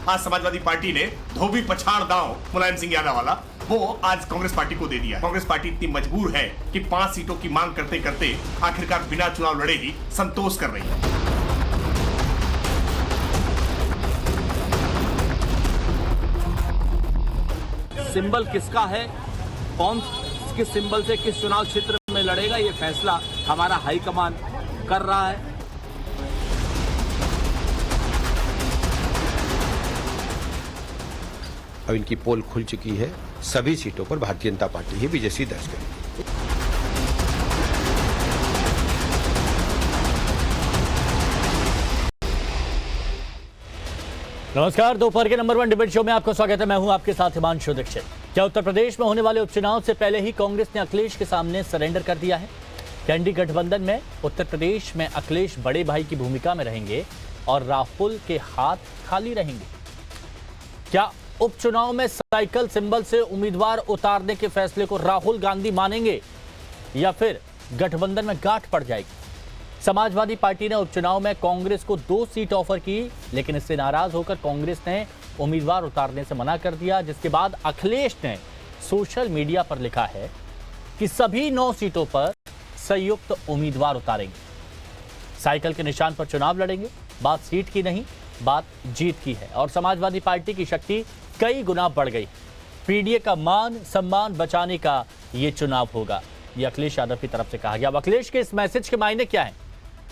आज समाजवादी पार्टी ने धोबी पछाड़ दांव मुलायम सिंह यादव वाला वो आज कांग्रेस पार्टी को दे दिया। कांग्रेस पार्टी इतनी मजबूर है कि 5 सीटों की मांग करते करते आखिरकार बिना चुनाव लड़े ही संतोष कर रही है। सिंबल किसका है, कौन किस सिंबल से किस चुनाव क्षेत्र में लड़ेगा, ये फैसला हमारा हाईकमान कर रहा है। अब इनकी पोल खुल चुकी है, सभी सीटों पर भारतीय जनता पार्टी ही विजय दर्ज करेगी। नमस्कार, दोपहर के नंबर 1 डिबेट शो में आपका स्वागत है। मैं हूं आपके साथ हिमांशु दीक्षित। क्या उत्तर प्रदेश में होने वाले उपचुनाव से पहले ही कांग्रेस ने अखिलेश के सामने सरेंडर कर दिया है? क्या इंडी गठबंधन में उत्तर प्रदेश में अखिलेश बड़े भाई की भूमिका में रहेंगे और राहुल के हाथ खाली रहेंगे? क्या उपचुनाव में साइकिल सिंबल से उम्मीदवार उतारने के फैसले को राहुल गांधी मानेंगे या फिर गठबंधन में गांठ पड़ जाएगी? समाजवादी पार्टी ने उपचुनाव में कांग्रेस को 2 सीट ऑफर की, लेकिन इससे नाराज होकर कांग्रेस ने उम्मीदवार उतारने से मना कर दिया, जिसके बाद अखिलेश ने सोशल मीडिया पर लिखा है कि सभी 9 सीटों पर संयुक्त उम्मीदवार उतारेंगे, साइकिल के निशान पर चुनाव लड़ेंगे। बात सीट की नहीं, बात जीत की है और समाजवादी पार्टी की शक्ति कई गुना बढ़ गई। पीडीए का मान सम्मान बचाने का यह चुनाव होगा, यह अखिलेश यादव की तरफ से कहा गया। अब अखिलेश के इस मैसेज के मायने क्या है?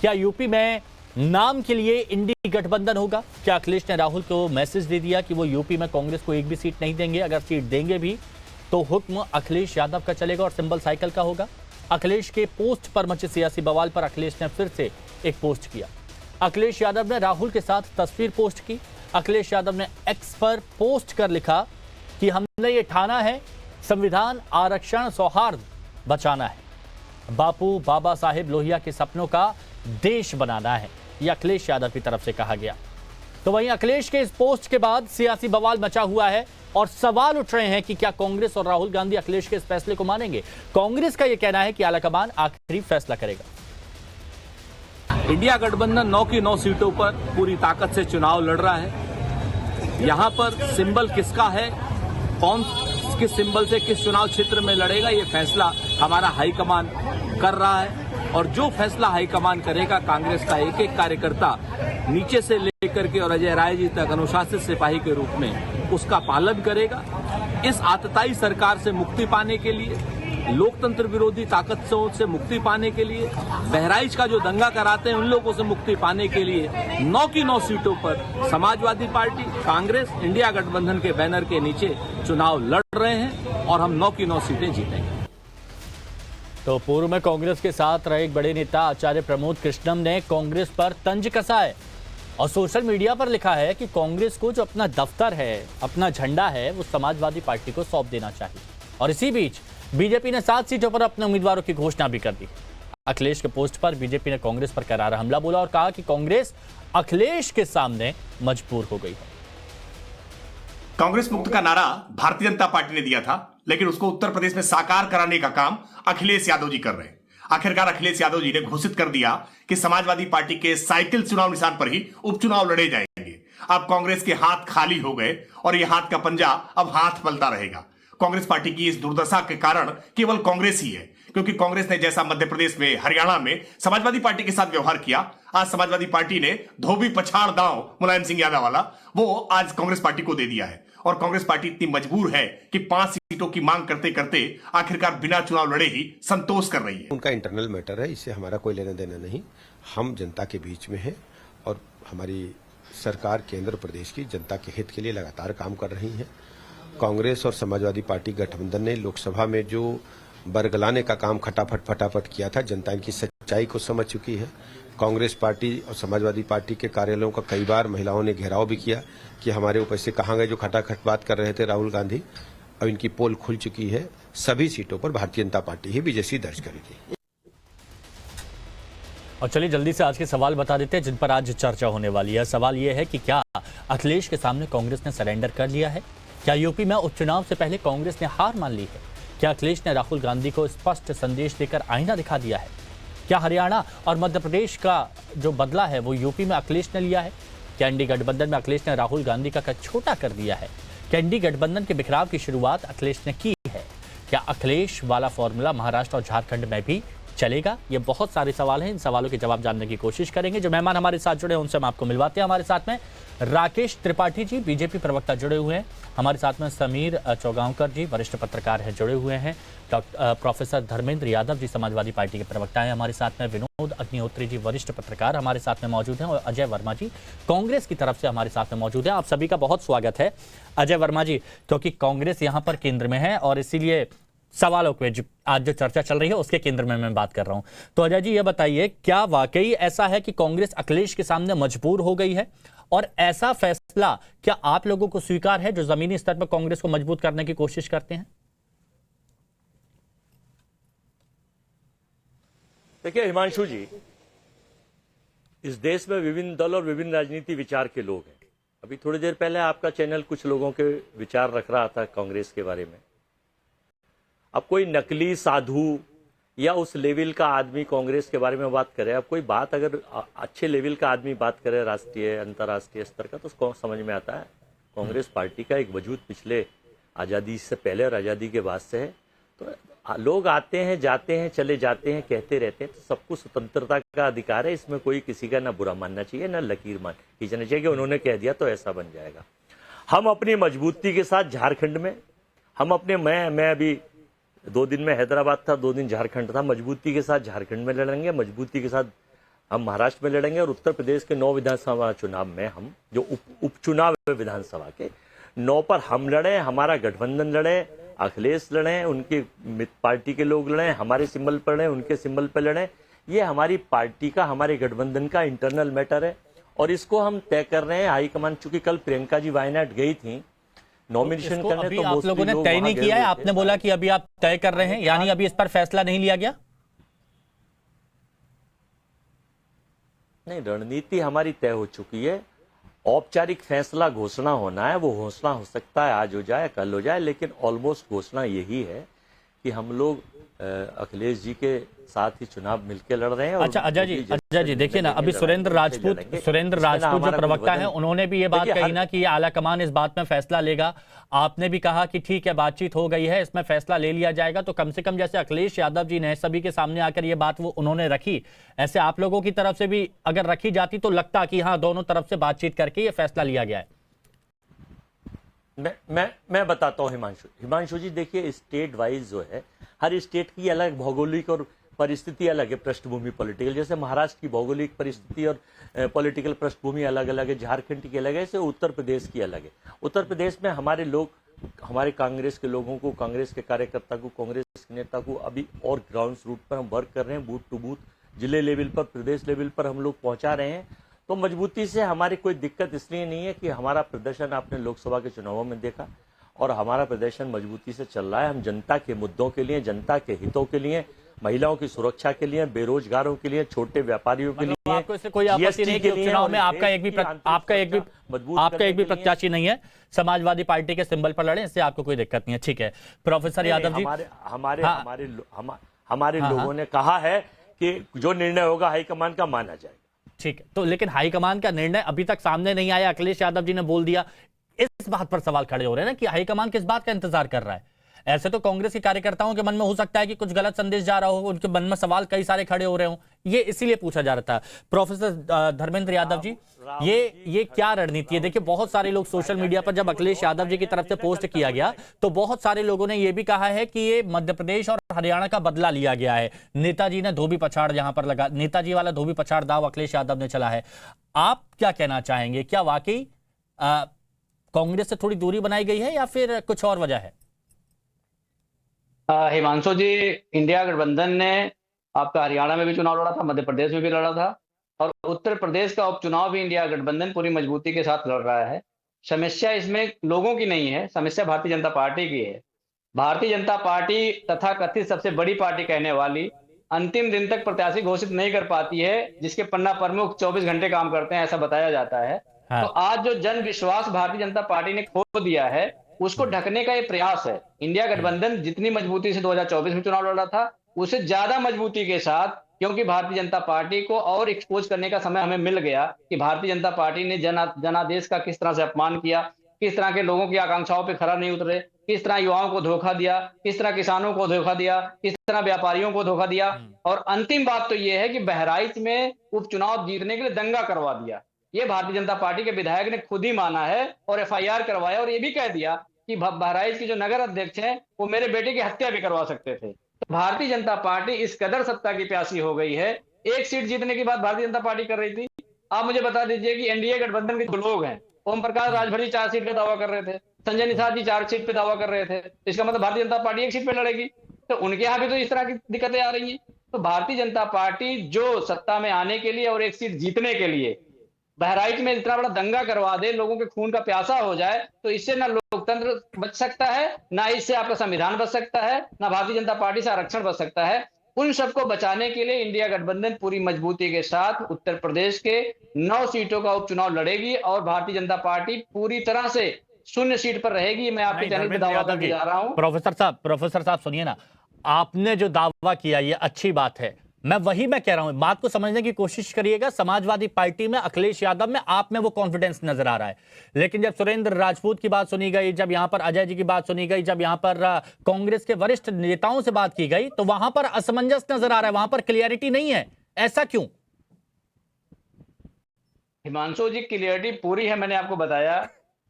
क्या यूपी में नाम के लिए इंडी गठबंधन होगा? क्या अखिलेश ने राहुल को मैसेज दे दिया कि वो यूपी में कांग्रेस को एक भी सीट नहीं देंगे? अगर सीट देंगे भी तो हुक्म अखिलेश यादव का चलेगा और सिंबल साइकिल का होगा। अखिलेश के पोस्ट पर मचे सियासी बवाल पर अखिलेश ने फिर से एक पोस्ट किया। अखिलेश यादव ने राहुल के साथ तस्वीर पोस्ट की। अखिलेश यादव ने एक्स पर पोस्ट कर लिखा कि हमने ये ठाना है, संविधान, आरक्षण, सौहार्द बचाना है, बापू बाबा साहेब लोहिया के सपनों का देश बनाना है। यह अखिलेश यादव की तरफ से कहा गया। तो वहीं अखिलेश के इस पोस्ट के बाद सियासी बवाल मचा हुआ है और सवाल उठ रहे हैं कि क्या कांग्रेस और राहुल गांधी अखिलेश के इस फैसले को मानेंगे? कांग्रेस का यह कहना है कि आलाकमान आखिरी फैसला करेगा। इंडिया गठबंधन 9 की 9 सीटों पर पूरी ताकत से चुनाव लड़ रहा है। यहां पर सिंबल किसका है, कौन किस सिंबल से किस चुनाव क्षेत्र में लड़ेगा, ये फैसला हमारा हाईकमान कर रहा है और जो फैसला हाईकमान करेगा, कांग्रेस का एक एक कार्यकर्ता नीचे से लेकर के और अजय राय जी तक अनुशासित सिपाही के रूप में उसका पालन करेगा। इस आतताई सरकार से मुक्ति पाने के लिए, लोकतंत्र विरोधी ताकतों से मुक्ति पाने के लिए, बहराइच का जो दंगा कराते हैं उन लोगों से मुक्ति पाने के लिए 9 की 9 सीटों पर समाजवादी पार्टी, कांग्रेस, इंडिया गठबंधन के बैनर के नीचे चुनाव लड़ रहे हैं और हम 9 की 9 सीटें जीतेंगे। तो पूर्व में कांग्रेस के साथ रहे एक बड़े नेता आचार्य प्रमोद कृष्णम ने कांग्रेस पर तंज कसा है और सोशल मीडिया पर लिखा है कि कांग्रेस को जो अपना दफ्तर है, अपना झंडा है, वो समाजवादी पार्टी को सौंप देना चाहिए। और इसी बीच बीजेपी ने 7 सीटों पर अपने उम्मीदवारों की घोषणा भी कर दी। अखिलेश के पोस्ट पर बीजेपी ने कांग्रेस पर करारा हमला बोला और कहा कि कांग्रेस अखिलेश के सामने मजबूर हो गई है। कांग्रेस मुक्त का नारा भारतीय जनता पार्टी ने दिया था, लेकिन उसको उत्तर प्रदेश में साकार कराने का काम अखिलेश यादव जी कर रहे हैं। आखिरकार अखिलेश यादव जी ने घोषित कर दिया कि समाजवादी पार्टी के साइकिल चुनाव निशान पर ही उपचुनाव लड़े जाएंगे। अब कांग्रेस के हाथ खाली हो गए और यह हाथ का पंजा अब हाथ मलता रहेगा। कांग्रेस पार्टी की इस दुर्दशा के कारण केवल कांग्रेस ही है, क्योंकि कांग्रेस ने जैसा मध्य प्रदेश में, हरियाणा में समाजवादी पार्टी के साथ व्यवहार किया, आज समाजवादी पार्टी ने धोबी पछाड़ दांव मुलायम सिंह यादव वाला वो आज कांग्रेस पार्टी को दे दिया है। और कांग्रेस पार्टी इतनी मजबूर है कि 5 सीटों की मांग करते करते आखिरकार बिना चुनाव लड़े ही संतोष कर रही है। उनका इंटरनल मैटर है, इससे हमारा कोई लेना देना नहीं। हम जनता के बीच में हैं और हमारी सरकार केंद्र प्रदेश की जनता के हित के लिए लगातार काम कर रही है। कांग्रेस और समाजवादी पार्टी गठबंधन ने लोकसभा में जो बरगलाने का काम फटाफट किया था, जनता इनकी सच्चाई को समझ चुकी है। कांग्रेस पार्टी और समाजवादी पार्टी के कार्यालयों का कई बार महिलाओं ने घेराव भी किया कि हमारे ऊपर से कहाँ गए जो खटाखट बात कर रहे थे राहुल गांधी। अब इनकी पोल खुल चुकी है, सभी सीटों पर भारतीय जनता पार्टी ही विजय दर्ज करेगी। और चलिए जल्दी से आज के सवाल बता देते हैं जिन पर आज चर्चा होने वाली है। सवाल यह है कि क्या अखिलेश के सामने कांग्रेस ने सरेंडर कर लिया है? क्या यूपी में उपचुनाव से पहले कांग्रेस ने हार मान ली है? क्या अखिलेश ने राहुल गांधी को स्पष्ट संदेश देकर आईना दिखा दिया है? क्या हरियाणा और मध्य प्रदेश का जो बदला है वो यूपी में अखिलेश ने लिया है? क्या एनडीए गठबंधन में अखिलेश ने राहुल गांधी का कद छोटा कर दिया है? क्या एनडीए गठबंधन के बिखराव की शुरुआत अखिलेश ने की है? क्या अखिलेश वाला फॉर्मूला महाराष्ट्र और झारखंड में भी चलेगा? ये बहुत सारे सवाल हैं। इन सवालों के जवाब जानने की कोशिश करेंगे। जो मेहमान हमारे साथ जुड़े हैं उनसे हम आपको मिलवाते हैं। हमारे साथ में राकेश त्रिपाठी जी, बीजेपी प्रवक्ता, जुड़े हुए हैं। हमारे साथ में समीर चौगांवकर जी, वरिष्ठ पत्रकार हैं, जुड़े हुए हैं। प्रोफेसर धर्मेंद्र यादव जी, समाजवादी पार्टी के प्रवक्ता हैं। हमारे साथ में विनोद अग्निहोत्री जी, वरिष्ठ पत्रकार, हमारे साथ में मौजूद हैं। और अजय वर्मा जी, कांग्रेस की तरफ से हमारे साथ में मौजूद हैं। आप सभी का बहुत स्वागत है। अजय वर्मा जी, क्योंकि कांग्रेस यहाँ पर केंद्र में है और इसीलिए सवालों पे आज जो चर्चा चल रही है उसके केंद्र में मैं बात कर रहा हूं। तो अजय जी, ये बताइए, क्या वाकई ऐसा है कि कांग्रेस अखिलेश के सामने मजबूर हो गई है? और ऐसा फैसला क्या आप लोगों को स्वीकार है जो जमीनी स्तर पर कांग्रेस को मजबूत करने की कोशिश करते हैं? देखिए हिमांशु जी, इस देश में विभिन्न दल और विभिन्न राजनीति विचार के लोग हैं। अभी थोड़ी देर पहले आपका चैनल कुछ लोगों के विचार रख रहा था कांग्रेस के बारे में। अब कोई नकली साधु या उस लेवल का आदमी कांग्रेस के बारे में बात करे, अब कोई बात अगर अच्छे लेवल का आदमी बात करे राष्ट्रीय अंतर्राष्ट्रीय स्तर का, तो उसको समझ में आता है कांग्रेस पार्टी का एक वजूद पिछले आज़ादी से पहले और आज़ादी के बाद से है। तो लोग आते हैं, जाते हैं, चले जाते हैं, कहते रहते हैं, तो सबको स्वतंत्रता का अधिकार है। इसमें कोई किसी का ना बुरा मानना चाहिए ना लकीर खींचना चाहिए कि उन्होंने कह दिया तो ऐसा बन जाएगा। हम अपनी मजबूती के साथ झारखंड में, हम अपने मैं अभी 2 दिन में हैदराबाद था, 2 दिन झारखंड था, मजबूती के साथ झारखंड में लड़ेंगे, मजबूती के साथ हम महाराष्ट्र में लड़ेंगे और उत्तर प्रदेश के 9 विधानसभा चुनाव में हम जो उपचुनाव है विधानसभा के 9 पर हम लड़े, हमारा गठबंधन लड़े, अखिलेश लड़े, उनकी पार्टी के लोग लड़े, हमारे सिंबल पर लड़े, उनके सिंबल पर लड़े। ये हमारी पार्टी का, हमारे गठबंधन का इंटरनल मैटर है और इसको हम तय कर रहे हैं। हाईकमान, चूंकि कल प्रियंका जी वायनाड गई थी नॉमिनेशन करने, अभी तो आप लोगों ने तय नहीं किया है। आपने बोला कि अभी आप तय कर रहे हैं, यानी अभी इस पर फैसला नहीं लिया गया? नहीं, रणनीति हमारी तय हो चुकी है। औपचारिक फैसला घोषणा होना है, वो घोषणा हो सकता है आज हो जाए, कल हो जाए, लेकिन ऑलमोस्ट घोषणा यही है कि हम लोग अखिलेश जी के साथ ही चुनाव मिलकर लड़ रहे हैं। अच्छा अजय जी देखिए ना, अभी सुरेंद्र राजपूत जो प्रवक्ता हैं, उन्होंने भी ये बात कही ना कि ये आलाकमान इस बात में फैसला लेगा। आपने भी कहा कि ठीक है, बातचीत हो गई है, इसमें फैसला ले लिया जाएगा। तो कम से कम जैसे अखिलेश यादव जी ने सभी के सामने आकर ये बात वो उन्होंने रखी, ऐसे आप लोगों की तरफ से भी अगर रखी जाती तो लगता कि हाँ, दोनों तरफ से बातचीत करके ये फैसला लिया गया है। मैं बताता हूं हिमांशु जी, देखिए स्टेट वाइज जो है, हर स्टेट की अलग भौगोलिक और परिस्थिति अलग है, पृष्ठभूमि पॉलिटिकल। जैसे महाराष्ट्र की भौगोलिक परिस्थिति और पॉलिटिकल पृष्ठभूमि अलग अलग है, झारखंड की अलग है, ऐसे उत्तर प्रदेश की अलग है। उत्तर प्रदेश में हमारे लोग, हमारे कांग्रेस के लोगों को, कांग्रेस के कार्यकर्ता को, कांग्रेस के नेता को अभी और ग्राउंड रूट पर हम वर्क कर रहे हैं, बूथ टू बूथ, जिले लेवल पर, प्रदेश लेवल पर हम लोग पहुंचा रहे हैं। तो मजबूती से हमारी कोई दिक्कत इसलिए नहीं है कि हमारा प्रदर्शन आपने लोकसभा के चुनावों में देखा और हमारा प्रदर्शन मजबूती से चल रहा है। हम जनता के मुद्दों के लिए, जनता के हितों के लिए, महिलाओं की सुरक्षा के लिए, बेरोजगारों के लिए, छोटे व्यापारियों के लिए, आपको इससे कोई आपत्ति नहीं कि चुनाव में आपका एक भी प्रत्याशी नहीं है समाजवादी पार्टी के सिंबल पर लड़े, इससे आपको कोई दिक्कत नहीं है? ठीक है प्रोफेसर यादव जी, हमारे लोगों ने कहा है कि जो निर्णय होगा हाईकमान का माना जाएगा। ठीक है, तो लेकिन हाईकमान का निर्णय अभी तक सामने नहीं आया। अखिलेश यादव जी ने बोल दिया, इस बात पर सवाल खड़े हो रहे हैं ना कि हाईकमान किस बात का इंतजार कर रहा है। ऐसे तो कांग्रेस के कार्यकर्ताओं के मन में हो सकता है कि कुछ गलत संदेश जा रहा हो, उनके मन में सवाल कई सारे खड़े हो रहे हो, ये इसीलिए पूछा जा रहा था। प्रोफेसर धर्मेंद्र यादव जी, ये क्या रणनीति है? देखिए, बहुत सारे लोग सोशल मीडिया पर, जब अखिलेश यादव जी की तरफ से पोस्ट किया गया तो बहुत सारे लोगों ने यह भी कहा है कि ये मध्य प्रदेश और हरियाणा का बदला लिया गया है। नेताजी ने धोबी पछाड़ यहां पर लगा, नेताजी वाला धोबी पछाड़ दाव अखिलेश यादव ने चला है। आप क्या कहना चाहेंगे? क्या वाकई कांग्रेस से थोड़ी दूरी बनाई गई है या फिर कुछ और वजह है? हिमांशु जी, इंडिया गठबंधन ने आपका हरियाणा में भी चुनाव लड़ा था, मध्य प्रदेश में भी लड़ा था और उत्तर प्रदेश का उपचुनाव भी इंडिया गठबंधन पूरी मजबूती के साथ लड़ रहा है। समस्या इसमें लोगों की नहीं है, समस्या भारतीय जनता पार्टी की है। भारतीय जनता पार्टी तथा कथित सबसे बड़ी पार्टी कहने वाली अंतिम दिन तक प्रत्याशी घोषित नहीं कर पाती है, जिसके पन्ना प्रमुख 24 घंटे काम करते हैं, ऐसा बताया जाता है। हाँ। तो आज जो जन विश्वास भारतीय जनता पार्टी ने खो दिया है, उसको ढकने का ये प्रयास है। इंडिया गठबंधन जितनी मजबूती से 2024 में चुनाव लड़ा था, उससे ज्यादा मजबूती के साथ क्योंकि भारतीय जनता पार्टी को और एक्सपोज करने का समय हमें मिल गया कि भारतीय जनता पार्टी ने जनादेश का किस तरह से अपमान किया, किस तरह के लोगों की आकांक्षाओं पे खरा नहीं उतरे, किस तरह युवाओं को धोखा दिया, किस तरह किसानों को धोखा दिया, किस तरह व्यापारियों को धोखा दिया। और अंतिम बात तो ये है कि बहराइच में उपचुनाव जीतने के लिए दंगा करवा दिया। ये भारतीय जनता पार्टी के विधायक ने खुद ही माना है और एफआईआर करवाया और ये भी कह दिया कि बहराइच के जो नगर अध्यक्ष हैं वो मेरे बेटे की हत्या भी करवा सकते थे। तो भारतीय जनता पार्टी इस कदर सत्ता की प्यासी हो गई है। एक सीट जीतने की बात भारतीय जनता पार्टी कर रही थी। आप मुझे बता दीजिए कि एनडीए गठबंधन के जो लोग हैं, ओम प्रकाश राजभर जी 4 सीट पे दावा कर रहे थे, संजय निषाद जी 4 सीट पे दावा कर रहे थे, इसका मतलब भारतीय जनता पार्टी 1 सीट पे लड़ेगी। तो उनके यहाँ भी तो इस तरह की दिक्कतें आ रही हैं। तो भारतीय जनता पार्टी जो सत्ता में आने के लिए और 1 सीट जीतने के लिए बहराइच में इतना बड़ा दंगा करवा दे, लोगों के खून का प्यासा हो जाए, तो इससे ना लोकतंत्र बच सकता है, ना इससे आपका संविधान बच सकता है, ना भारतीय जनता पार्टी से आरक्षण बच सकता है। उन सबको बचाने के लिए इंडिया गठबंधन पूरी मजबूती के साथ उत्तर प्रदेश के 9 सीटों का उपचुनाव लड़ेगी और भारतीय जनता पार्टी पूरी तरह से 0 सीट पर रहेगी। मैं आपके चैनल पे दावा करके जा रहा हूं। प्रोफेसर साहब सुनिए ना, आपने जो दावा किया ये अच्छी बात है, मैं कह रहा हूं, बात को समझने की कोशिश करिएगा। समाजवादी पार्टी में अखिलेश यादव में आप में वो कॉन्फिडेंस नजर आ रहा है, लेकिन जब सुरेंद्र राजपूत की बात सुनी गई, जब यहां पर अजय जी की बात सुनी गई, जब यहां पर कांग्रेस के वरिष्ठ नेताओं से बात की गई, तो वहां पर असमंजस नजर आ रहा है, वहां पर क्लियरिटी नहीं है। ऐसा क्यों? हिमांशु जी, क्लियरिटी पूरी है। मैंने आपको बताया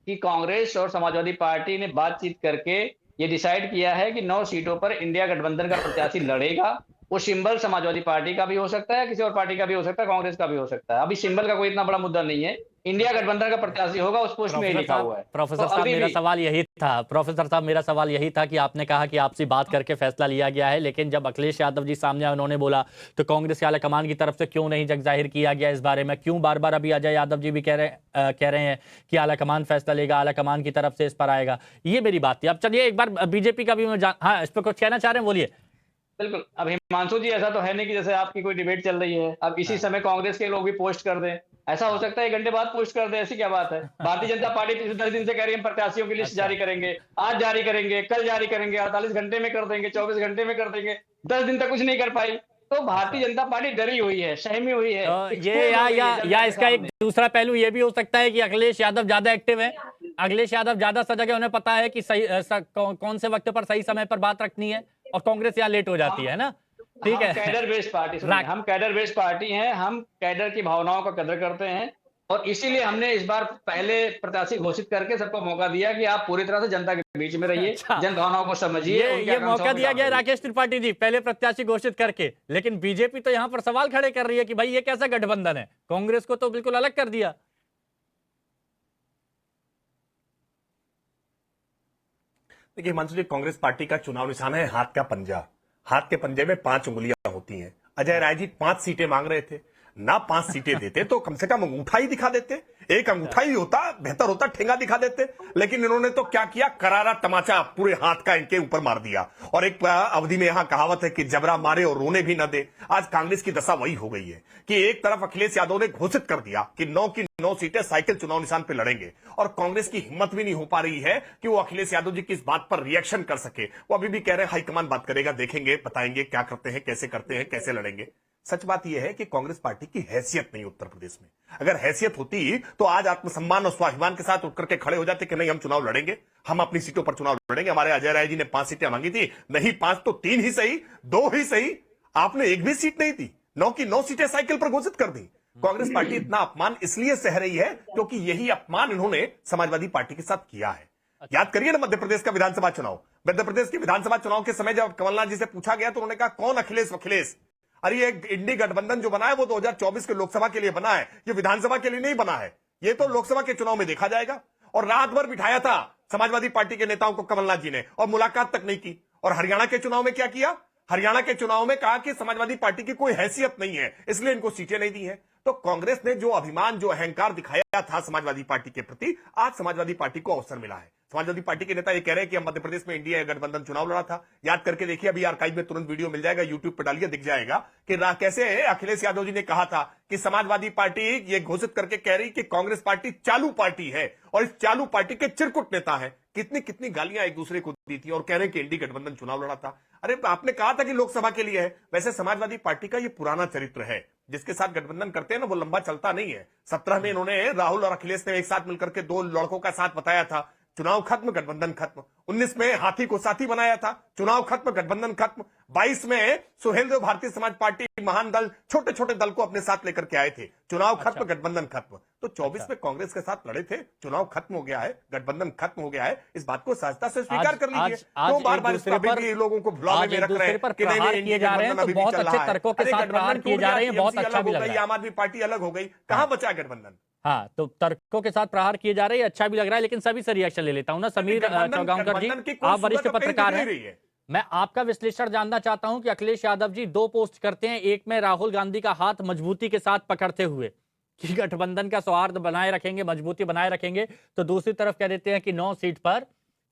कि कांग्रेस और समाजवादी पार्टी ने बातचीत करके ये डिसाइड किया है कि 9 सीटों पर इंडिया गठबंधन का प्रत्याशी लड़ेगा। वो सिंबल समाजवादी पार्टी का भी हो सकता है, किसी और पार्टी का भी हो सकता है, कांग्रेस का भी हो सकता है। अभी सिंबल का कोई इतना बड़ा मुद्दा नहीं है। इंडिया गठबंधन का प्रत्याशी होगा, उस पोस्ट में ही लिखा हुआ है। प्रोफेसर साहब मेरा सवाल यही था कि आपने कहा कि आपसी बात करके फैसला लिया गया है, लेकिन जब अखिलेश यादव जी सामने आए, उन्होंने बोला, तो कांग्रेस के आलाकमान की तरफ से क्यों नहीं जग जाहिर किया गया इस बारे में? क्यों बार बार अभी अजय यादव जी भी कह रहे हैं कि आलाकमान फैसला लेगा, आलाकमान की तरफ से इस पर आएगा? ये मेरी बात थी। अब चलिए एक बार बीजेपी का भी हाँ, इस पर कुछ कहना चाह रहे हैं, बोलिए। बिल्कुल। अब हिमांशु जी, ऐसा तो है नहीं कि जैसे आपकी कोई डिबेट चल रही है, अब इसी समय कांग्रेस के लोग भी पोस्ट कर दें। ऐसा हो सकता है 1 घंटे बाद पोस्ट कर दें, ऐसी क्या बात है? भारतीय जनता पार्टी पिछले 10 दिन से कह रही है हम प्रत्याशियों की लिस्ट जारी करेंगे, आज जारी करेंगे, कल जारी करेंगे, 48 घंटे में कर देंगे, 24 घंटे में कर देंगे। 10 दिन तक कुछ नहीं कर पाई। तो भारतीय जनता पार्टी डरी हुई है, सहमी हुई है। ये या इसका एक दूसरा पहलू ये भी हो सकता है कि अखिलेश यादव ज्यादा एक्टिव है, अखिलेश यादव ज्यादा सजग है, उन्हें पता है कि सही कौन से वक्त पर सही समय पर बात रखनी है, और कांग्रेस यहाँ लेट हो जाती है ना। ठीक है, कैडर बेस्ड पार्टी, हम कैडर बेस्ड पार्टी हैं, हम कैडर की भावनाओं का कदर करते हैं, और इसीलिए हमने इस बार पहले प्रत्याशी घोषित करके सबको मौका दिया कि आप पूरी तरह से जनता के बीच में रहिए, जन भावनाओं को समझिए। ये मौका दिया गया राकेश त्रिपाठी जी, पहले प्रत्याशी घोषित करके, लेकिन बीजेपी तो यहाँ पर सवाल खड़े कर रही है कि भाई ये कैसा गठबंधन है? कांग्रेस को तो बिल्कुल अलग कर दिया। देखिए हिमांशु जी, कांग्रेस पार्टी का चुनाव निशान है हाथ का पंजा। हाथ के पंजे में 5 उंगलियां होती हैं। अजय राय जी 5 सीटें मांग रहे थे, ना 5 सीटें देते तो कम से कम अंगूठा ही दिखा देते, एक अंगूठा ही होता, बेहतर होता, ठेंगा दिखा देते। लेकिन इन्होंने तो क्या किया, करारा तमाचा पूरे हाथ का इनके ऊपर मार दिया। और एक अवधि में यहां कहावत है कि जबरा मारे और रोने भी न दे। आज कांग्रेस की दशा वही हो गई है कि एक तरफ अखिलेश यादव ने घोषित कर दिया कि 9 की 9 सीटें साइकिल चुनाव निशान पर लड़ेंगे, और कांग्रेस की हिम्मत भी नहीं हो पा रही है कि वो अखिलेश यादव जी की इस बात पर रिएक्शन कर सके। वो अभी भी कह रहे हैं हाईकमान बात करेगा, देखेंगे, बताएंगे क्या करते हैं, कैसे लड़ेंगे। सच बात यह है कि कांग्रेस पार्टी की हैसियत नहीं उत्तर प्रदेश में। अगर हैसियत होती तो आज आत्मसम्मान और स्वाभिमान के साथ उठकर के खड़े हो जाते कि नहीं, हम चुनाव लड़ेंगे, हम अपनी सीटों पर चुनाव लड़ेंगे। हमारे अजय राय जी ने 5 सीटें मांगी थी, नहीं 5 तो 3 ही सही, 2 ही सही, आपने एक भी सीट नहीं दी, 9 की 9 सीटें साइकिल पर घोषित कर दी। कांग्रेस पार्टी इतना अपमान इसलिए सह रही है क्योंकि यही अपमान इन्होंने समाजवादी पार्टी के साथ किया है। याद करिए ना मध्य प्रदेश का विधानसभा चुनाव। मध्य प्रदेश के विधानसभा चुनाव के समय जब कमलनाथ जी से पूछा गया तो उन्होंने कहा कौन अखिलेश? अरे ये इंडी गठबंधन जो बना है वो 2024 के लोकसभा के लिए बना है, ये विधानसभा के लिए नहीं बना है। ये तो लोकसभा के चुनाव में देखा जाएगा। और रात भर बिठाया था समाजवादी पार्टी के नेताओं को कमलनाथ जी ने, और मुलाकात तक नहीं की। और हरियाणा के चुनाव में क्या किया? हरियाणा के चुनाव में कहा कि समाजवादी पार्टी की कोई हैसियत नहीं है, इसलिए इनको सीटें नहीं दी हैं। तो कांग्रेस ने जो अभिमान, जो अहंकार दिखाया था समाजवादी पार्टी के प्रति, आज समाजवादी पार्टी को अवसर मिला है। समाजवादी पार्टी के नेता ये कह रहे हैं कि हम मध्य प्रदेश में इंडिया गठबंधन चुनाव लड़ा था। याद करके देखिए, अभी आर्काइव में तुरंत वीडियो मिल जाएगा, यूट्यूब पर डालिए, दिख जाएगा कि कैसे अखिलेश यादव जी ने कहा था कि समाजवादी पार्टी ये घोषित करके कह रही कि कांग्रेस पार्टी चालू पार्टी है और इस चालू पार्टी के चिरकुट नेता है। कितनी कितनी गालियां एक दूसरे को दी थी और कह रहे कि इंडी गठबंधन चुनाव लड़ा था। अरे आपने कहा था कि लोकसभा के लिए है। वैसे समाजवादी पार्टी का ये पुराना चरित्र है, जिसके साथ गठबंधन करते हैं ना वो लंबा चलता नहीं है। 17 में इन्होंने राहुल और अखिलेश ने एक साथ मिलकर के 2 लड़कों का साथ बताया था, चुनाव खत्म गठबंधन खत्म। 19 में हाथी को साथी बनाया था, चुनाव खत्म गठबंधन खत्म। 22 में सुहेलदेव भारतीय समाज पार्टी महान दल छोटे छोटे दल को अपने साथ लेकर के आए थे, चुनाव खत्म गठबंधन खत्म। तो 24 में कांग्रेस के साथ लड़े थे, चुनाव खत्म हो गया है, गठबंधन खत्म हो गया है। इस बात को सहजता से स्वीकार कर लीजिए। तो बार बार लोगों को भुलावे में रख रहे हैं कि नहीं किए जा रहे हैं, तो बहुत अच्छे तर्कों के साथ प्रहार किए जा रहे हैं, बहुत अच्छा भी लग रहा है। आम आदमी पार्टी अलग हो गई, कहां बचा गठबंधन? हाँ, तो तर्कों के साथ प्रहार किए जा रहे हैं, अच्छा भी लग रहा है। लेकिन सभी से रिएक्शन ले लेता हूं ना। समीर चौगांवकर जी, आप वरिष्ठ पत्रकार हैं, मैं आपका विश्लेषण जानना चाहता हूं कि अखिलेश यादव जी 2 पोस्ट करते हैं, एक में राहुल गांधी का हाथ मजबूती के साथ पकड़ते हुए कि गठबंधन का सौहार्द बनाए रखेंगे, मजबूती बनाए रखेंगे, तो दूसरी तरफ कह देते हैं कि 9 सीट पर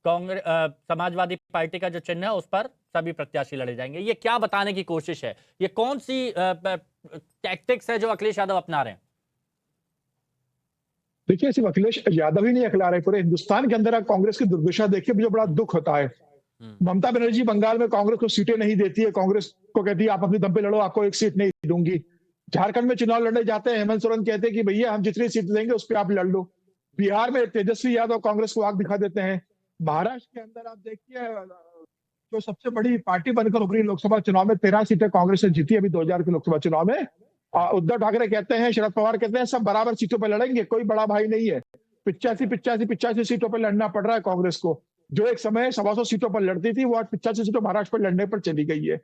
कांग्रेस समाजवादी पार्टी का जो चिन्ह है उस पर सभी प्रत्याशी लड़े जाएंगे। ये क्या बताने की कोशिश है? ये कौन सी टैक्टिक्स है जो अखिलेश यादव अपना रहे हैं? देखिए, सिर्फ अखिलेश यादव ही नहीं अखिला रहे, पूरे हिंदुस्तान के अंदर आप कांग्रेस की दुर्दशा देखिए, मुझे बड़ा दुख होता है। ममता बनर्जी बंगाल में कांग्रेस को सीटें नहीं देती है, कांग्रेस को कहती है आप अपनी दम पे लड़ो, आपको 1 सीट नहीं दूंगी। झारखंड में चुनाव लड़ने जाते हैं, हेमंत सोरेन कहते हैं कि भैया हम जितनी सीट देंगे उस पर आप लड़ लो। बिहार में तेजस्वी यादव कांग्रेस को आग दिखा देते हैं। महाराष्ट्र के अंदर आप देखिए, जो सबसे बड़ी पार्टी बनकर उभरी लोकसभा चुनाव में 13 सीटें कांग्रेस ने जीती अभी 2000 के लोकसभा चुनाव में। उद्धव ठाकरे कहते हैं, शरद पवार कहते हैं सब बराबर सीटों पर लड़ेंगे, कोई बड़ा भाई नहीं है। 85 सीटों पर लड़ना पड़ रहा है कांग्रेस को, जो एक समय 125 सीटों पर लड़ती थी, वो आज 85 सीटों महाराष्ट्र पर लड़ने पर चली गई है।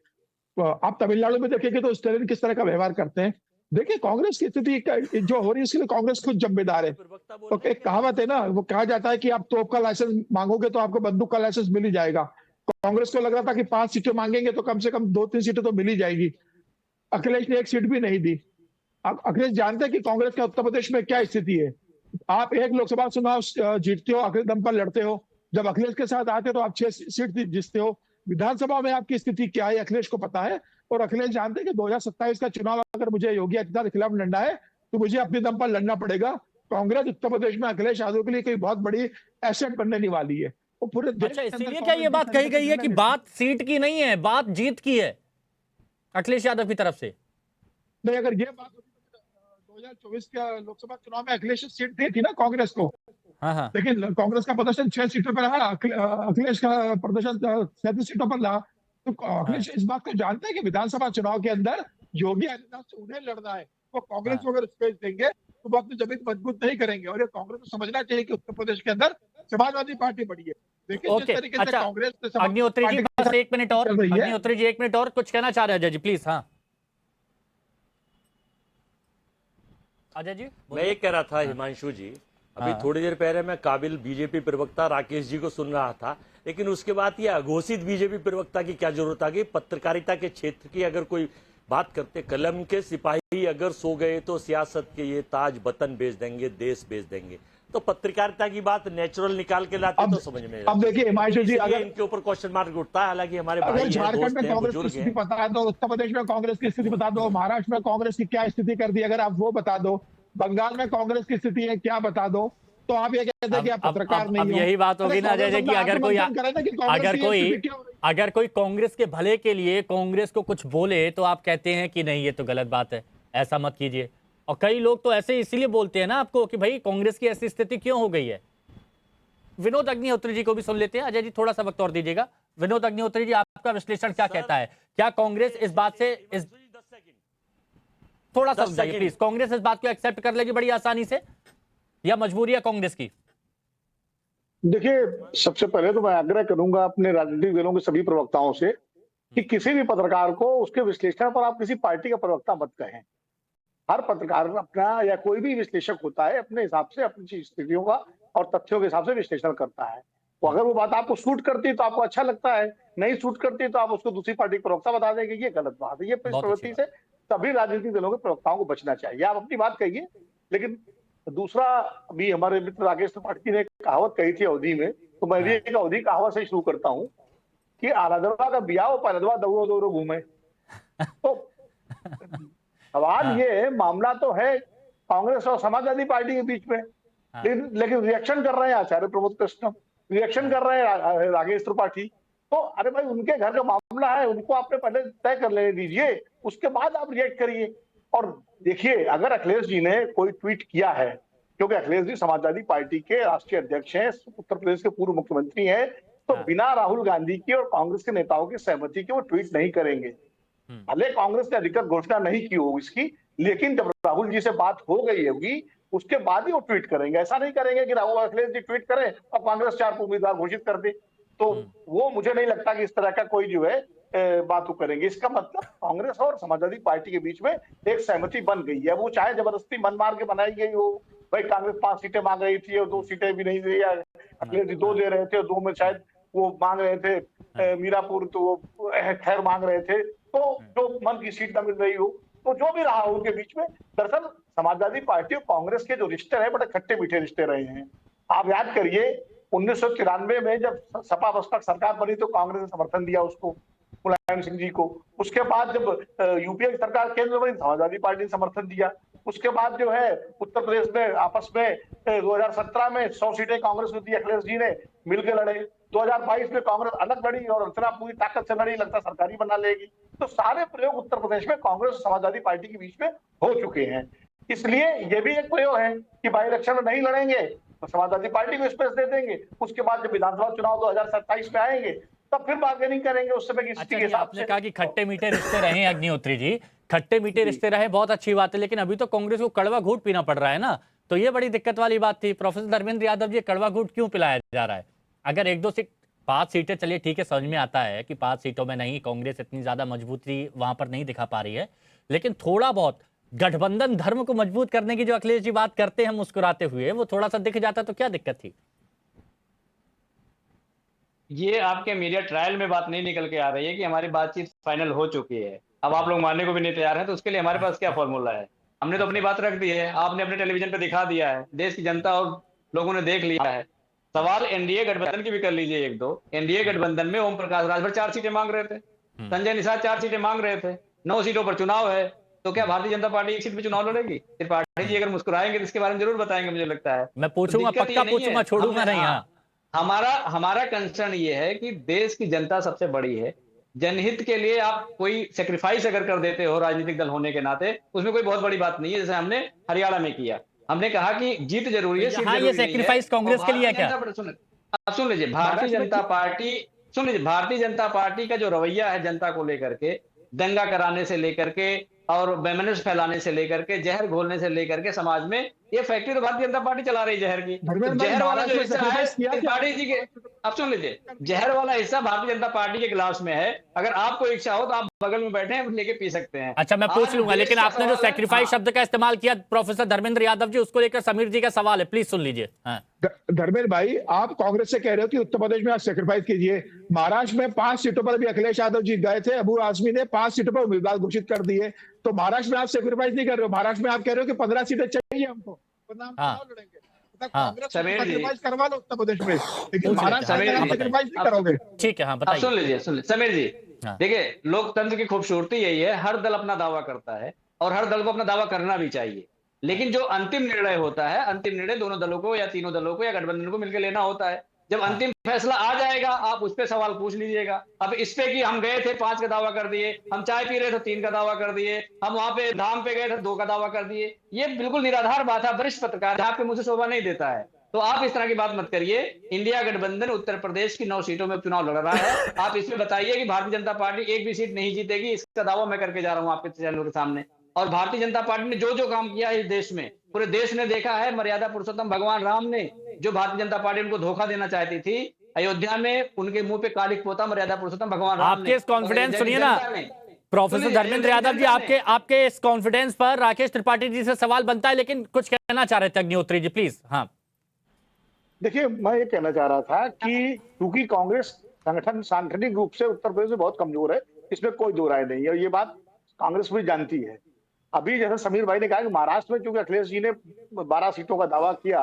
आप तमिलनाडु में देखेंगे तो स्टालिन किस तरह का व्यवहार करते हैं। देखिए, कांग्रेस की स्थिति जो हो रही है इसके लिए कांग्रेस खुद जिम्मेदार है। तो एक कहावत है ना, वो कहा जाता है कि आप तोप का लाइसेंस मांगोगे तो आपको बंदूक का लाइसेंस मिल ही जाएगा। कांग्रेस को लग रहा था कि 5 सीटें मांगेंगे तो कम से कम 2-3 सीटें तो मिल ही जाएगी। अखिलेश ने 1 सीट भी नहीं दी। अखिलेश जानते हैं कि कांग्रेस का उत्तर प्रदेश में क्या स्थिति है। आप एक लोकसभा चुनाव जीतते हो, आखिरी दम पर लड़ते हो, जब अखिलेश के साथ आते हो तो आप 6 सीट जीतते हो। विधानसभा में आपकी स्थिति क्या है अखिलेश को पता है, और अखिलेश जानते हैं कि 2027 का चुनाव अगर मुझे योगी आदित्यनाथ के खिलाफ लड़ना है तो मुझे अपने दम पर लड़ना पड़ेगा। कांग्रेस उत्तर प्रदेश में अखिलेश यादव के लिए कोई बहुत बड़ी एसेट बनने वाली है। वो पूरे अच्छा, इसीलिए क्या ये बात कही गई है कि बात सीट की नहीं है, बात जीत की है अखिलेश यादव की तरफ से? नहीं, अगर ये बात 2024 के लोकसभा चुनाव में अखिलेश सीट दी थी ना कांग्रेस को, हाँ, लेकिन कांग्रेस का प्रदर्शन 6 सीटों पर रहा, अखिलेश का प्रदर्शन 37 सीटों पर रहा। तो अखिलेश इस बात को जानते हैं कि विधानसभा चुनाव के अंदर योगी आदित्यनाथ से उन्हें लड़ना है। वो कांग्रेस को अगर स्पेस देंगे तो वो अपनी जमीन मजबूत नहीं करेंगे, और ये कांग्रेस को समझना चाहिए कि उत्तर प्रदेश के अंदर समाजवादी पार्टी बड़ी है। देखिए जिस तरीके से कांग्रेस अग्निहोत्री जी बस 1 मिनट और, अग्निहोत्री जी 1 मिनट और कुछ कहना चाह रहे हैं अजय जी, प्लीज। हाँ अजय जी, मैं ये कह रहा था हिमांशु जी, अभी थोड़ी देर पहले मैं काबिल बीजेपी प्रवक्ता राकेश जी को सुन रहा था, लेकिन उसके बाद ये अघोषित बीजेपी प्रवक्ता की क्या जरूरत आ गई? पत्रकारिता के क्षेत्र की अगर कोई बात करते, कलम के सिपाही अगर सो गए तो सियासत के ये ताज वतन बेच देंगे, देश बेच देंगे। तो पत्रकारिता की बात नेचुरल निकाल के लाते तो समझ में। अब देखिए हिमांशु जी, अगर इनके ऊपर क्वेश्चन मार्क उठता है, हालांकि हमारे भाई झारखंड में कांग्रेस की स्थिति बता दो, उत्तर प्रदेश में कांग्रेस की स्थिति बता दो, महाराष्ट्र में कांग्रेस की क्या स्थिति कर दी अगर आप वो बता दो, बंगाल में कांग्रेस की स्थिति है क्या बता दो, तो आप ये कहते हैं कि आप पत्रकार नहीं हो। अब यही बात होगी ना अजय जी कि अगर कोई कांग्रेस के भले के लिए कांग्रेस को कुछ बोले तो आप कहते हैं कि नहीं ये तो गलत बात है, ऐसा मत कीजिए। और कई लोग तो ऐसे इसीलिए बोलते हैं ना आपको कि भाई कांग्रेस की ऐसी स्थिति क्यों हो गई है। विनोद अग्निहोत्री जी को भी सुन लेते हैं। अजय जी थोड़ा सा वक्त और दीजिएगा। विनोद अग्निहोत्री जी, आपका विश्लेषण क्या कहता है? क्या कांग्रेस इस बात से थोड़ा सा समझाइए प्लीज, कांग्रेस इस बात को एक्सेप्ट कर लेगी बड़ी आसानी से या मजबूरी है कांग्रेस की? देखिए, सबसे पहले तो मैं आग्रह करूंगा अपने राजनीतिक दलों के सभी प्रवक्ताओं से कि किसी भी पत्रकार को उसके विश्लेषण पर आप किसी पार्टी का प्रवक्ता मत कहें। हर पत्रकार अपना या कोई भी विश्लेषक होता है अपने हिसाब से अपनी स्थितियों का और तथ्यों के हिसाब से विश्लेषण करता है। तो अगर वो बात आपको सूट करती है तो आपको अच्छा लगता है, नहीं सूट करती तो आप उसको दूसरी पार्टी का प्रवक्ता बता देंगे, ये गलत बात है। ये प्रवृत्ति से सभी राजनीतिक दलों के प्रवक्ताओं को बचना चाहिए। आप अपनी बात कहिए, लेकिन दूसरा, अभी हमारे मित्र राकेश त्रिपाठी ने कहावत कही थी अवधि में, तो मैं भी एक अवधि कहावत से शुरू करता हूँ कि आराधना का बिया पहलवा दौड़ो दौड़ो घूमे। तो सवाल ये मामला तो है कांग्रेस और समाजवादी पार्टी के बीच में, लेकिन रिएक्शन कर रहे हैं आचार्य प्रमोद कृष्ण, रिएक्शन कर रहे हैं राकेश त्रिपाठी। तो अरे भाई, उनके घर का मामला मामला है उनको आपने पहले तय कर लेने दीजिए, उसके बाद आप रिएक्ट करिए। और देखिए, अगर अखिलेश जी ने कोई ट्वीट किया है, क्योंकि अखिलेश जी समाजवादी पार्टी के राष्ट्रीय अध्यक्ष हैं, उत्तर प्रदेश के पूर्व मुख्यमंत्री हैं, तो बिना राहुल गांधी की और कांग्रेस के नेताओं की सहमति के वो ट्वीट नहीं करेंगे। भले कांग्रेस ने अधिकृत घोषणा नहीं की होगी इसकी, लेकिन जब राहुल जी से बात हो गई होगी उसके बाद ही वो ट्वीट करेंगे। ऐसा नहीं करेंगे कि राहुल अखिलेश जी ट्वीट करें और कांग्रेस 4 उम्मीदवार घोषित कर दे। तो वो मुझे नहीं लगता कि इस तरह का कोई जो है बात वो करेंगे। इसका मतलब कांग्रेस और समाजवादी पार्टी के बीच में एक सहमति बन गई है। वो चाहे जबरदस्ती मन मार के बनाई गई हो, भाई कांग्रेस 5 सीटें मांग रही थी और 2 सीटें भी नहीं दी, अखिलेश जी 2 दे रहे थे और 2 में शायद वो मांग रहे थे मीरापुर, तो वो खैर मांग रहे थे, तो जो मन की सीट न मिल रही हो, तो जो भी रहा हो उनके बीच में, दरअसल समाजवादी पार्टी और कांग्रेस के जो रिश्ते रहे बड़े खट्टे मीठे रिश्ते रहे हैं। आप याद करिए 1993 में जब सपा बसपा सरकार बनी तो कांग्रेस ने समर्थन दिया उसको, मुलायम सिंह जी को। उसके बाद जब यूपीए की सरकार केंद्र में बनी, समाजवादी पार्टी ने समर्थन दिया। उसके बाद जो है उत्तर प्रदेश में आपस में 2017 में 100 सीटें कांग्रेस को दी, अखिलेश जी ने मिलकर लड़े। 2022 में कांग्रेस अलग लड़ी और इतना पूरी ताकत से लड़ी, लगता सरकारी बना लेगी। तो सारे प्रयोग उत्तर प्रदेश में कांग्रेस और समाजवादी पार्टी के बीच में हो चुके हैं। इसलिए ये भी एक प्रयोग है कि बाई इलेक्शन में नहीं लड़ेंगे तो समाजवादी पार्टी को स्पेस दे देंगे। उसके बाद जब विधानसभा चुनाव 2027 में आएंगे तब फिर बार्गेनिंग करेंगे उस समय की स्थिति के हिसाब से। आपने कहा कि खट्टे मीठे रिश्ते रहे हैं अग्निहोत्री जी, खट्टे मीठे रिश्ते रहे, बहुत अच्छी बात है, लेकिन अभी तो कांग्रेस को कड़वा घूंट पीना पड़ रहा है ना, तो ये बड़ी दिक्कत वाली बात थी। प्रोफेसर धर्मेंद्र यादव जी, कड़वा घूंट क्यों पिलाया जा रहा है? अगर 1-2 सीट 5 सीटें, चलिए ठीक है, समझ में आता है कि 5 सीटों में नहीं, कांग्रेस इतनी ज्यादा मजबूती वहां पर नहीं दिखा पा रही है, लेकिन थोड़ा बहुत गठबंधन धर्म को मजबूत करने की जो अखिलेश जी बात करते हैं मुस्कुराते हुए, वो थोड़ा सा दिख जाता तो क्या दिक्कत थी? ये आपके मीडिया ट्रायल में बात नहीं निकल के आ रही है कि हमारी बातचीत फाइनल हो चुकी है। अब आप लोग मानने को भी नहीं तैयार हैं, तो उसके लिए हमारे पास क्या फॉर्मूला है? हमने तो अपनी बात रख दी है, आपने अपने टेलीविजन पे दिखा दिया है, देश की जनता और लोगों ने देख लिया है। सवाल एनडीए गठबंधन की भी कर लीजिए 1-2। एनडीए गठबंधन में ओम प्रकाश राजभर 4 सीटें मांग रहे थे, संजय निषाद 4 सीटें मांग रहे थे, 9 सीटों पर चुनाव है, तो क्या भारतीय जनता पार्टी 1 सीट पे चुनाव लड़ेगी? त्रिपाठी जी अगर मुस्कुराएंगे तो इसके बारे में जरूर बताएंगे, मुझे लगता है। मैं पूछूंगा, पक्का पूछूंगा, छोड़ूंगा नहीं। हमारा कंसर्न ये है कि देश की जनता सबसे बड़ी है। जनहित के लिए आप कोई सेक्रीफाइस अगर कर देते हो राजनीतिक दल होने के नाते, उसमें कोई बहुत बड़ी बात नहीं है। जैसे हमने हरियाणा में किया, हमने कहा कि जीत जरूरी है, सीट जरूरी ये सेक्रीफाइस कांग्रेस के लिए है क्या? सुन लीजिए, भारतीय जनता पार्टी का जो रवैया है जनता को लेकर के, दंगा कराने से लेकर के और बेमनस फैलाने से लेकर के, जहर घोलने से लेकर के, समाज में ये फैक्ट्री तो भारतीय जनता पार्टी चला रही है जहर की। जहर वाला जो हिस्सा है त्रिपाठी जी के, अब सुन लीजिए, जहर वाला हिस्सा भारतीय जनता पार्टी के गिलास में है। अगर आपको इच्छा हो तो आप बगल में बैठे हैं, लेके पी सकते हैं। अच्छा, मैं पूछ लूंगा, लेकिन आपने जो सेक्रीफाइस शब्द का इस्तेमाल किया प्रोफेसर धर्मेंद्र यादव जी, उसको लेकर समीर जी का सवाल है, प्लीज सुन लीजिए। धर्मेंद्र भाई, आप कांग्रेस से कह रहे हो कि उत्तर प्रदेश में आप सेक्रीफाइस कीजिए। महाराष्ट्र में 5 सीटों पर भी अखिलेश यादव जी गए थे, अबू आजमी ने 5 सीटों पर उम्मीदवार घोषित कर दिए, तो महाराष्ट्र में आप सेक्रीफाइस नहीं कर रहे हो। महाराष्ट्र में आप कह रहे हो कि 15 सीटें चाहिए हमको, लड़ेंगे। कांग्रेस करवा लो उत्तर प्रदेश में, लेकिन महाराष्ट्र में आप सेक्रीफाइस नहीं करोगे। ठीक है, हाँ बताइए। सुन लीजिए समीर जी, देखिए लोकतंत्र की खूबसूरती यही है, हर दल अपना दावा करता है और हर दल को अपना दावा करना भी चाहिए, लेकिन जो अंतिम निर्णय होता है, अंतिम निर्णय दोनों दलों को या तीनों दलों को या गठबंधन को मिलकर लेना होता है। जब अंतिम फैसला आ जाएगा आप उस पर सवाल पूछ लीजिएगा। अब इस पे कि हम गए थे 5 का दावा कर दिए, हम चाय पी रहे थे 3 का दावा कर दिए, हम वहां पे धाम पे गए थे 2 का दावा कर दिए, ये बिल्कुल निराधार बात है। वरिष्ठ पत्रकार है, आपके मुझे शोभा नहीं देता है, तो आप इस तरह की बात मत करिए। इंडिया गठबंधन उत्तर प्रदेश की 9 सीटों में चुनाव लड़ रहा है। आप इसमें बताइए कि भारतीय जनता पार्टी एक भी सीट नहीं जीतेगी, इसका दावा मैं करके जा रहा हूं आपके चैनलों के सामने। और भारतीय जनता पार्टी ने जो काम किया है इस देश में, पूरे देश ने देखा है। मर्यादा पुरुषोत्तम भगवान राम ने, जो भारतीय जनता पार्टी उनको धोखा देना चाहती थी, अयोध्या में उनके मुंह पे कालिक पोता मर्यादा पुरुषोत्तम भगवान राम ने। आपके इस कॉन्फिडेंस सुनिए ना प्रोफेसर धर्मेंद्र यादव जी, आपके इस कॉन्फिडेंस पर राकेश त्रिपाठी जी से सवाल बनता है, लेकिन कुछ कहना चाह रहे थे अग्निहोत्री जी, प्लीज। हाँ देखिए, मैं ये कहना चाह रहा था कि क्योंकि कांग्रेस संगठन सांगठनिक रूप से उत्तर प्रदेश में बहुत कमजोर है, इसमें कोई दो राय नहीं है, और ये बात कांग्रेस भी जानती है। अभी जैसे समीर भाई ने कहा कि महाराष्ट्र में क्योंकि अखिलेश जी ने 12 सीटों का दावा किया,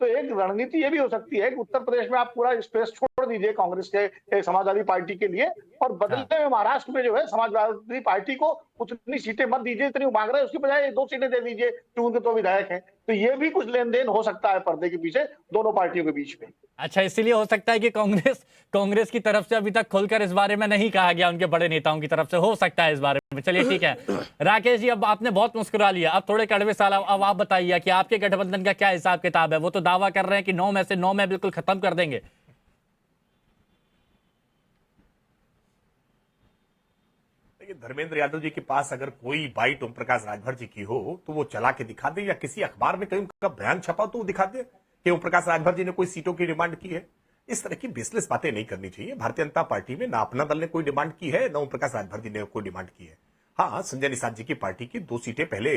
तो एक रणनीति ये भी हो सकती है कि उत्तर प्रदेश में आप पूरा स्पेस छोड़ दीजिए कांग्रेस के समाजवादी पार्टी के लिए, और बदले में महाराष्ट्र में जो है समाजवादी पार्टी को उतनी सीटें मत दीजिए जितनी वो मांग रहे हैं, उसकी बजाय 2 सीटें दे दीजिए कि उनके 2 विधायक हैं। तो ये भी कुछ लेन देन हो सकता है पर्दे के पीछे दोनों पार्टियों के बीच में। अच्छा, इसीलिए हो सकता है कि कांग्रेस की तरफ से अभी तक खुलकर इस बारे में नहीं कहा गया, उनके बड़े नेताओं की तरफ से हो सकता है इस बारे में। चलिए ठीक है राकेश जी, अब आपने बहुत मुस्कुरा लिया, अब थोड़े कड़वे सवाल। अब आप बताइए कि आपके गठबंधन का क्या हिसाब किताब है? वो तो दावा कर रहे हैं कि 9 में से 9 में बिल्कुल खत्म कर देंगे। धर्मेंद्र यादव जी के पास अगर कोई बाइट ओम प्रकाश राजभर जी की हो तो वो चला के दिखा दे, या किसी अखबार में कहीं उनका बयान छपा तो वो दिखा दे कि ओम प्रकाश राजभर जी ने कोई सीटों की डिमांड की है। इस तरह की बेसलेस बातें नहीं करनी चाहिए। भारतीय जनता पार्टी में ना अपना दल ने कोई डिमांड की है, ना ओम प्रकाश राजभर जी ने कोई डिमांड की है। हाँ, संजय निषाद जी की पार्टी की 2 सीटें पहले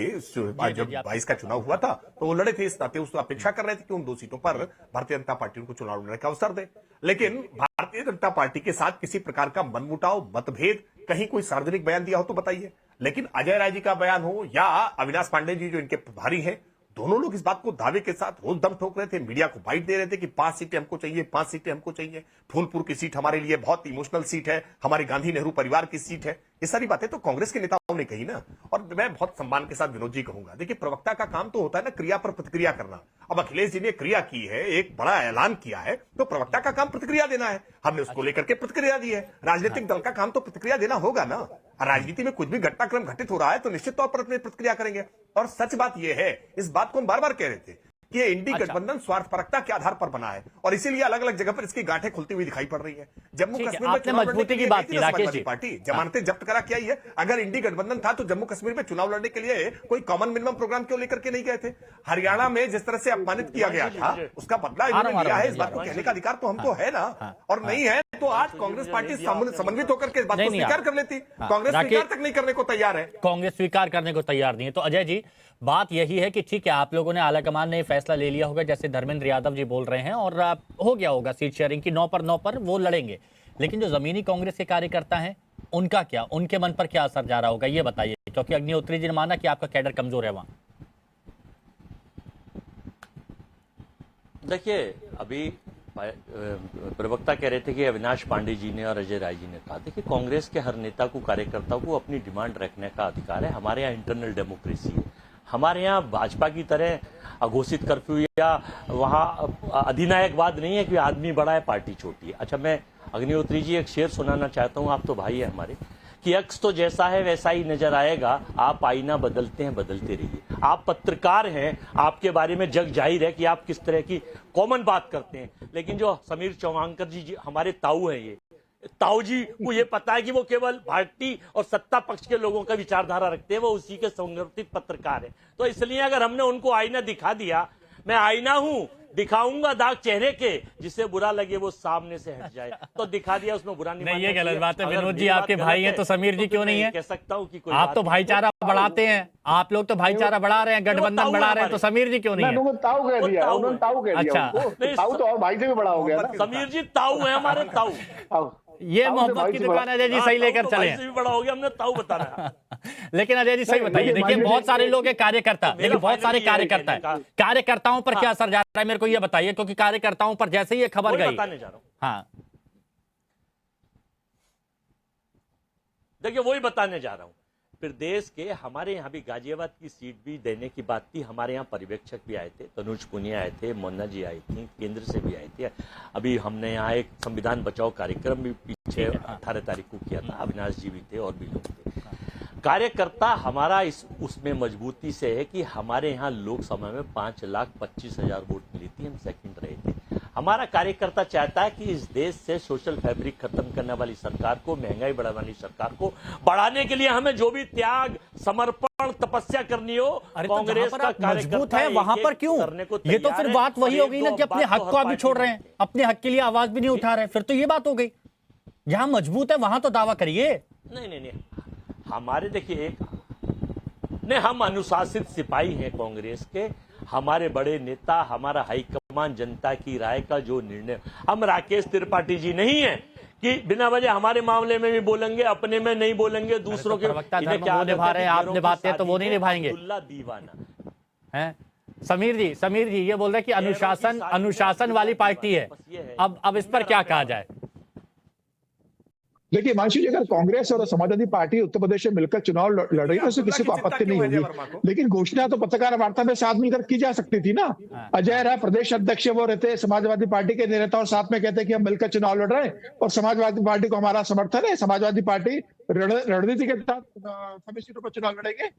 जब 22 का चुनाव हुआ था तो वो लड़े थे, इस नाते उसको अपेक्षा कर रहे थे कि उन 2 सीटों पर भारतीय जनता पार्टी उनको चुनाव लड़ने का अवसर दे। लेकिन भारतीय जनता पार्टी के साथ किसी प्रकार का मनमुटाव, मतभेद, कहीं कोई सार्वजनिक बयान दिया हो तो बताइए। लेकिन अजय राय जी का बयान हो या अविनाश पांडे जी जो इनके प्रभारी हैं, दोनों लोग इस बात को दावे के साथ रोज दम ठोक रहे थे, मीडिया को बाइट दे रहे थे कि 5 सीटें हमको चाहिए, 5 सीटें हमको चाहिए, फूलपुर की सीट हमारे लिए बहुत इमोशनल सीट है, हमारी गांधी नेहरू परिवार की सीट है। ये सारी बातें तो कांग्रेस के नेताओं ने कही ना। और मैं बहुत सम्मान के साथ विनोद जी कहूंगा, देखिए प्रवक्ता का काम तो होता है ना क्रिया पर प्रतिक्रिया करना। अब अखिलेश जी ने क्रिया की है, एक बड़ा ऐलान किया है, तो प्रवक्ता का काम प्रतिक्रिया देना है। हमने उसको लेकर के प्रतिक्रिया दी है। राजनीतिक दल का काम तो प्रतिक्रिया देना होगा ना। राजनीति में कुछ भी घटनाक्रम घटित हो रहा है तो निश्चित तौर पर प्रतिक्रिया करेंगे। और सच बात यह है, इस बात को हम बार बार कह रहे थे कि ये इंडी गठबंधन स्वार्थपरकता के आधार पर बना है और इसीलिए अलग अलग जगह पर इसकी गांठें खुलती हुई दिखाई पड़ रही है। जम्मू कश्मीर में चुनाव लड़ने के लिए बात की राकेश जी, पार्टी जमानतें जब्त करा के आई है। अगर इंडी गठबंधन था तो जम्मू कश्मीर में चुनाव लड़ने के लिए कोई कॉमन मिनिमम प्रोग्राम क्यों लेकर के नहीं गए थे? हरियाणा में जिस तरह से अपमानित किया गया था उसका बदला इन्होंने लिया है। इस बात को कहने का अधिकार तो हमको है ना। और नहीं है तो आज कांग्रेस पार्टी समन्वित होकर के इस बात को स्वीकार कर लेती। कांग्रेस स्वीकार तक नहीं करने को तैयार है। कांग्रेस स्वीकार करने को तैयार नहीं है। तो अजय जी, बात यही है कि ठीक है, आप लोगों ने आलाकमान ने फैसला ले लिया होगा जैसे धर्मेंद्र यादव जी बोल रहे हैं, और हो गया होगा सीट शेयरिंग की 9 पर 9 पर वो लड़ेंगे। लेकिन जो जमीनी कांग्रेस के कार्यकर्ता हैं उनका क्या, उनके मन पर क्या असर जा रहा होगा ये बताइए, क्योंकि अग्निहोत्री जी ने माना कि आपका कैडर कमजोर है वहां। देखिए, अभी प्रवक्ता कह रहे थे कि अविनाश पांडे जी ने और अजय राय जी ने कहा, देखिए कांग्रेस के हर नेता को, कार्यकर्ता को अपनी डिमांड रखने का अधिकार है। हमारे यहाँ इंटरनल डेमोक्रेसी है। हमारे यहाँ भाजपा की तरह अघोषित कर्फ्यू या वहाँ अधिनायकवाद नहीं है कि आदमी बड़ा है पार्टी छोटी है। अच्छा, मैं अग्निहोत्री जी एक शेर सुनाना चाहता हूँ, आप तो भाई है हमारे, कि अक्स तो जैसा है वैसा ही नजर आएगा, आप आईना बदलते हैं बदलते रहिए। आप पत्रकार हैं, आपके बारे में जग जाहिर है कि आप किस तरह की कॉमन बात करते हैं। लेकिन जो समीर चौहानकर जी हमारे ताऊ हैं, ये ताऊ जी को ये पता है कि वो केवल पार्टी और सत्ता पक्ष के लोगों का विचारधारा रखते हैं, वो उसी के संगठित पत्रकार है। तो इसलिए अगर हमने उनको आईना दिखा दिया, मैं आईना हूं, दिखाऊंगा दाग चेहरे के, जिससे बुरा लगे वो सामने से हट जाए, तो दिखा दिया, उसमें बुरा नहीं। ये गलत बात है विनोद जी, आपके भाई हैं तो समीर जी क्यों नहीं है? कह सकता हूँ कि कोई आप तो भाईचारा बढ़ाते हैं, आप लोग तो भाईचारा बढ़ा रहे हैं, गठबंधन बढ़ा रहे हैं, तो समीर जी क्यों नहीं है? उन्होंने ताऊ कह दिया, उन्होंने ताऊ कह दिया। ताऊ तो और भाई से भी बड़ा हो गया ना। समीर जी ताऊ है हमारे, ताऊ। ये मोहब्बत की दुकान अजय जी सही लेकर चले हैं। भी बड़ा हो गया, हमने ताऊ बताना। लेकिन अजय जी सही बताइए, देखिए बहुत सारे लोग हैं कार्यकर्ता, लेकिन बहुत सारे कार्यकर्ता है, कार्यकर्ताओं पर क्या असर जा रहा है मेरे को ये बताइए, क्योंकि कार्यकर्ताओं पर जैसे ही ये खबर गई, बताने जा रहा हूं। हाँ देखिए वही बताने जा रहा हूं। प्रदेश के हमारे यहाँ भी गाजियाबाद की सीट भी देने की बात थी। हमारे यहाँ पर्यवेक्षक भी आए थे, तनुज पुनिया आए थे, मोन्ना जी आई थी, केंद्र से भी आई थी। अभी हमने यहाँ एक संविधान बचाओ कार्यक्रम भी पीछे 18 तारीख को किया था, अविनाश जी भी थे और भी लोग थे। कार्यकर्ता हमारा उसमें मजबूती से है कि हमारे यहाँ लोकसभा में 5,25,000 वोट मिली थी, हम सेकंड रहे थे। हमारा कार्यकर्ता चाहता है कि इस देश से सोशल फैब्रिक खत्म करने वाली सरकार को, महंगाई बढ़ाने वाली सरकार को बढ़ाने के लिए हमें जो भी त्याग, समर्पण, तपस्या करनी हो, कांग्रेस का मजबूत है वहां पर क्यों? ये तो फिर बात वही हो गई ना कि अपने हक को अभी छोड़ रहे हैं, अपने हक के लिए आवाज भी नहीं उठा रहे, फिर तो ये बात हो गई। जहां मजबूत है वहां तो दावा करिए। नहीं, हमारे देखिए नहीं, हम अनुशासित सिपाही हैं कांग्रेस के। हमारे बड़े नेता, हमारा हाईकमान जनता की राय का जो निर्णय, हम राकेश त्रिपाठी जी नहीं है कि बिना वजह हमारे मामले में भी बोलेंगे, अपने में नहीं बोलेंगे, दूसरों के क्या निभा रहे हैं, आप निभाते हैं तो वो नहीं निभाएंगे। दीवाना है समीर जी ये बोल रहे हैं कि अनुशासन वाली पार्टी है। अब इस पर क्या कहा जाए? देखिए हिमांशु जी, अगर कांग्रेस और समाजवादी पार्टी उत्तर प्रदेश में मिलकर चुनाव लड़ रही है तो उससे किसी को आपत्ति नहीं होगी, लेकिन घोषणा तो पत्रकार वार्ता में साथ मिलकर की जा सकती थी ना। अजय राय प्रदेश अध्यक्ष वो रहते, समाजवादी पार्टी के नेता और साथ में कहते कि हम मिलकर चुनाव लड़ रहे हैं और समाजवादी पार्टी को हमारा समर्थन है, समाजवादी पार्टी रणनीति के तहत सभी सीटों पर चुनाव लड़ेंगे,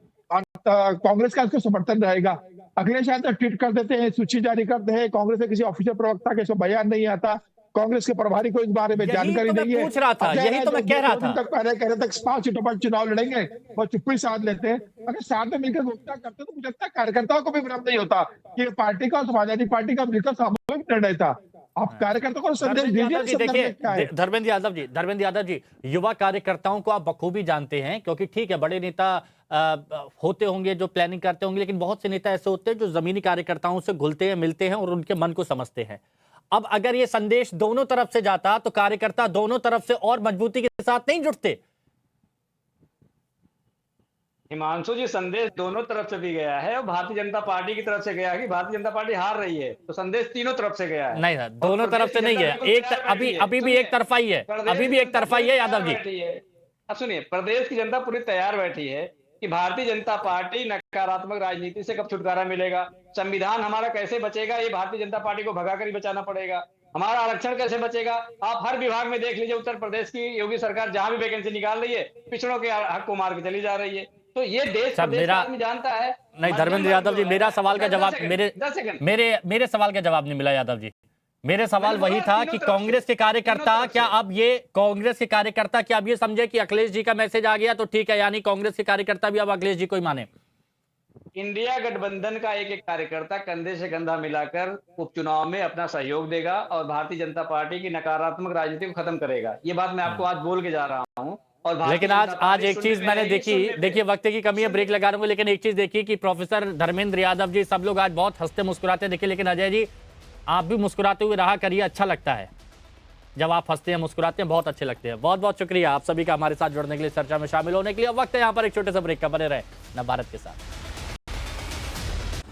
कांग्रेस का इसको समर्थन रहेगा। अखिलेश यादव ट्वीट कर देते हैं, सूची जारी करते हैं, कांग्रेस के किसी ऑफिशियल प्रवक्ता के इसमें बयान नहीं आता, कांग्रेस के प्रभारी को इस बारे में जानकारी नहीं है। पूछ रहा था, यही तो मैं कह रहा था। तक पहले कह रहे थे 5 सीटों पर चुनाव लड़ेंगे, वो चुप्पी साध लेते हैं। अगर साथ में मिलकर घोषणा करते तो मुझे लगता है कार्यकर्ताओं को भी भ्रम नहीं होता कि पार्टी का और समाजवादी पार्टी का मिलकर सामूहिक निर्णय था। आप कार्यकर्ताओं को संदेश दीजिए। देखिए धर्मेंद्र यादव जी, युवा कार्यकर्ताओं को आप बखूबी जानते हैं, क्योंकि ठीक है बड़े नेता होते होंगे जो प्लानिंग करते होंगे, लेकिन बहुत से नेता ऐसे होते हैं जो जमीनी कार्यकर्ताओं से घुलते हैं, मिलते हैं और उनके मन को समझते हैं। अब अगर ये संदेश दोनों तरफ से जाता तो कार्यकर्ता दोनों तरफ से और मजबूती के साथ नहीं जुटते। हिमांशु जी, संदेश दोनों तरफ से भी गया है और भारतीय जनता पार्टी की तरफ से गया है कि भारतीय जनता पार्टी हार रही है, तो संदेश तीनों तरफ से गया है। नहीं सर, दोनों तरफ से नहीं गया, अभी भी एक तरफा ही है, अभी भी एक तरफा ही है यादव जी। अब सुनिए, प्रदेश की जनता पूरी तैयार बैठी है कि भारतीय जनता पार्टी नकारात्मक राजनीति से कब छुटकारा मिलेगा, संविधान हमारा कैसे बचेगा, ये भारतीय जनता पार्टी को भगाकर ही बचाना पड़ेगा, हमारा आरक्षण कैसे बचेगा। आप हर विभाग में देख लीजिए, उत्तर प्रदेश की योगी सरकार जहां भी वैकेंसी निकाल रही है, पिछड़ों के हक को मार के चली जा रही है। तो ये देश आदमी जानता है। नहीं धर्मेंद्र यादव जी, मेरा सवाल का जवाब मेरे सवाल का जवाब नहीं मिला यादव जी। मेरे सवाल वही था कि कांग्रेस के कार्यकर्ता क्या अब ये समझे कि अखिलेश जी का मैसेज आ गया तो ठीक है, यानी कांग्रेस के कार्यकर्ता भी अब अखिलेश जी को ही माने। इंडिया गठबंधन का एक एक कार्यकर्ता कंधे से कंधा मिलाकर उपचुनाव में अपना सहयोग देगा और भारतीय जनता पार्टी की नकारात्मक राजनीति को खत्म करेगा। ये बात मैं आपको आज बोल के जा रहा हूँ। लेकिन आज एक चीज मैंने देखी वक्त की कमी है, ब्रेक लगा रहा हूँ, लेकिन एक चीज देखी कि प्रोफेसर धर्मेंद्र यादव जी सब लोग आज बहुत हंसते मुस्कुराते दिखे, लेकिन अजय जी आप भी मुस्कुराते हुए रहा करिए, अच्छा लगता है जब आप हंसते हैं मुस्कुराते हैं, बहुत अच्छे लगते हैं। बहुत बहुत शुक्रिया आप सभी का हमारे साथ जुड़ने के लिए, चर्चा में शामिल होने के लिए। वक्त है यहाँ पर एक छोटे से ब्रेक का, बने रहे नवभारत के साथ।